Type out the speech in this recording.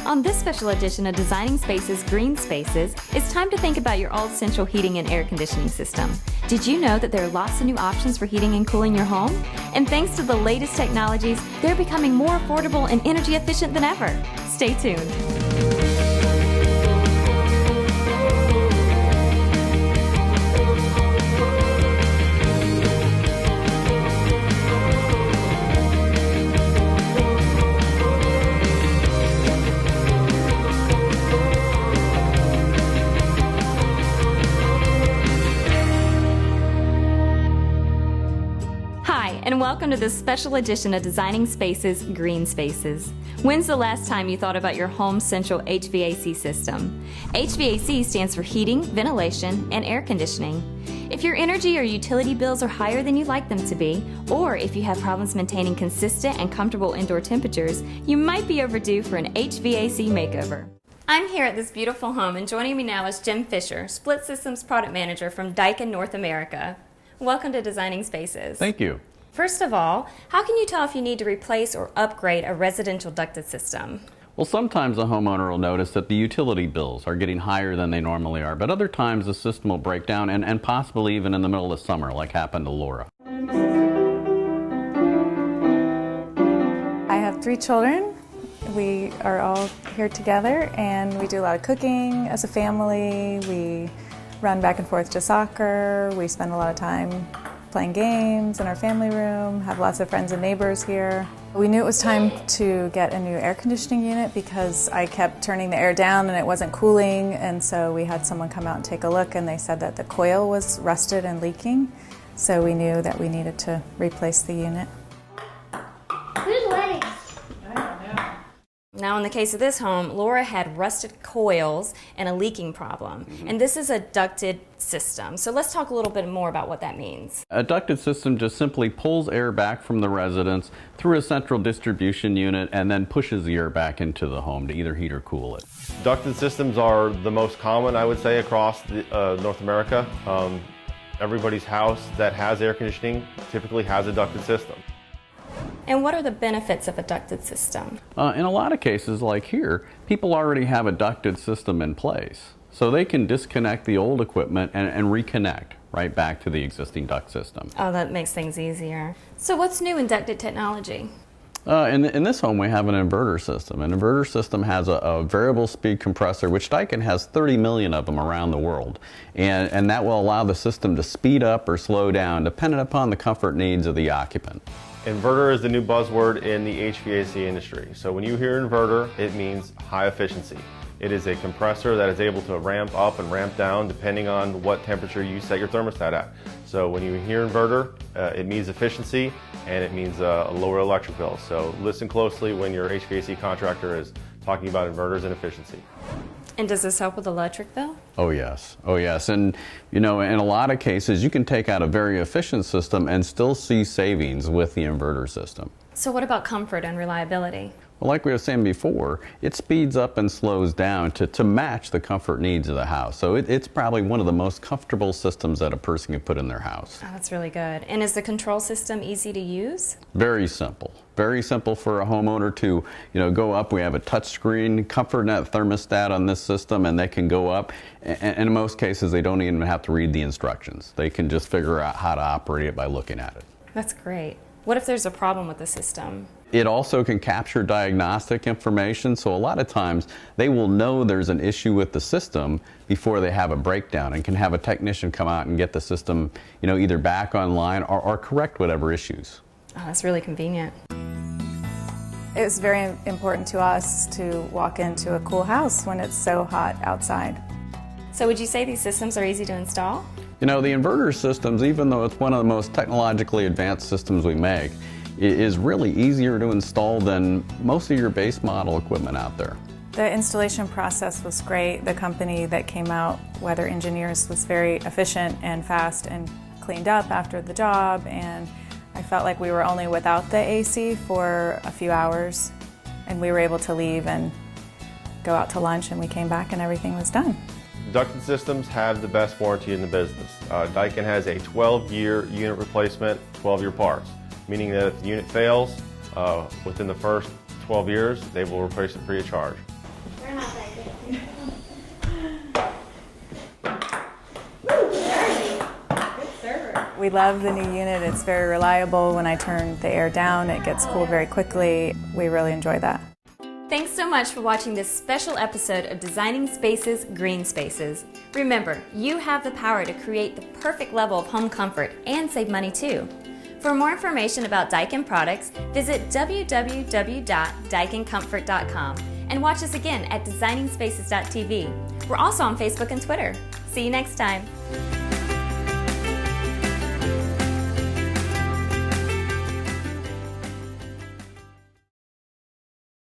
On this special edition of Designing Spaces, Green Spaces, it's time to think about your old central heating and air conditioning system. Did you know that there are lots of new options for heating and cooling your home? And thanks to the latest technologies, they're becoming more affordable and energy efficient than ever. Stay tuned. And welcome to this special edition of Designing Spaces, Green Spaces. When's the last time you thought about your home's central HVAC system? HVAC stands for heating, ventilation, and air conditioning. If your energy or utility bills are higher than you'd like them to be, or if you have problems maintaining consistent and comfortable indoor temperatures, you might be overdue for an HVAC makeover. I'm here at this beautiful home, and joining me now is Jim Fisher, Split Systems Product Manager from Daikin, North America. Welcome to Designing Spaces. Thank you. First of all, how can you tell if you need to replace or upgrade a residential ducted system? Well, sometimes the homeowner will notice that the utility bills are getting higher than they normally are, but other times the system will break down and possibly even in the middle of summer, like happened to Laura. I have 3 children. We are all here together and we do a lot of cooking as a family. We run back and forth to soccer. We spend a lot of time playing games in our family room, have lots of friends and neighbors here. We knew it was time to get a new air conditioning unit because I kept turning the air down and it wasn't cooling, and so we had someone come out and take a look, and they said that the coil was rusted and leaking, so we knew that we needed to replace the unit. Who's wedding? Now, in the case of this home, Laura had rusted coils and a leaking problem. And this is a ducted system. So let's talk a little bit more about what that means. A ducted system just simply pulls air back from the residence through a central distribution unit and then pushes the air back into the home to either heat or cool it. Ducted systems are the most common, I would say, across North America. Everybody's house that has air conditioning typically has a ducted system. And what are the benefits of a ducted system? In a lot of cases, like here, people already have a ducted system in place. So they can disconnect the old equipment and reconnect right back to the existing duct system. Oh, that makes things easier. So what's new in ducted technology? In this home, we have an inverter system. An inverter system has a variable speed compressor, which Daikin has 30 million of them around the world. And that will allow the system to speed up or slow down depending upon the comfort needs of the occupant. Inverter is the new buzzword in the HVAC industry. So when you hear inverter, it means high efficiency. It is a compressor that is able to ramp up and ramp down depending on what temperature you set your thermostat at. So when you hear inverter, it means efficiency and it means a lower electric bill. So listen closely when your HVAC contractor is talking about inverters and efficiency. And does this help with the electric bill? Oh yes, oh yes. And you know, in a lot of cases, you can take out a very efficient system and still see savings with the inverter system. So what about comfort and reliability? Well, like we were saying before, it speeds up and slows down to match the comfort needs of the house. So it's probably one of the most comfortable systems that a person can put in their house. Oh, that's really good. And is the control system easy to use? Very simple. Very simple for a homeowner to, go up. We have a touchscreen ComfortNet thermostat on this system, and they can go up. And in most cases, they don't even have to read the instructions. They can just figure out how to operate it by looking at it. That's great. What if there's a problem with the system? It also can capture diagnostic information, so a lot of times they will know there's an issue with the system before they have a breakdown and can have a technician come out and get the system, either back online or correct whatever issues. Oh, that's really convenient. It was very important to us to walk into a cool house when it's so hot outside. So would you say these systems are easy to install? The inverter systems, even though it's one of the most technologically advanced systems we make, is really easier to install than most of your base model equipment out there. The installation process was great. The company that came out, Weather Engineers, was very efficient and fast and cleaned up after the job, and I felt like we were only without the AC for a few hours, and we were able to leave and go out to lunch, and we came back and everything was done. Ducted systems have the best warranty in the business. Daikin has a 12-year unit replacement, 12-year parts, meaning that if the unit fails within the first 12 years, they will replace it free of charge. We love the new unit. It's very reliable. When I turn the air down, it gets cooled very quickly. We really enjoy that. Thanks so much for watching this special episode of Designing Spaces, Green Spaces. Remember, you have the power to create the perfect level of home comfort and save money too. For more information about Daikin products, visit www.daikincomfort.com and watch us again at designingspaces.tv. We're also on Facebook and Twitter. See you next time.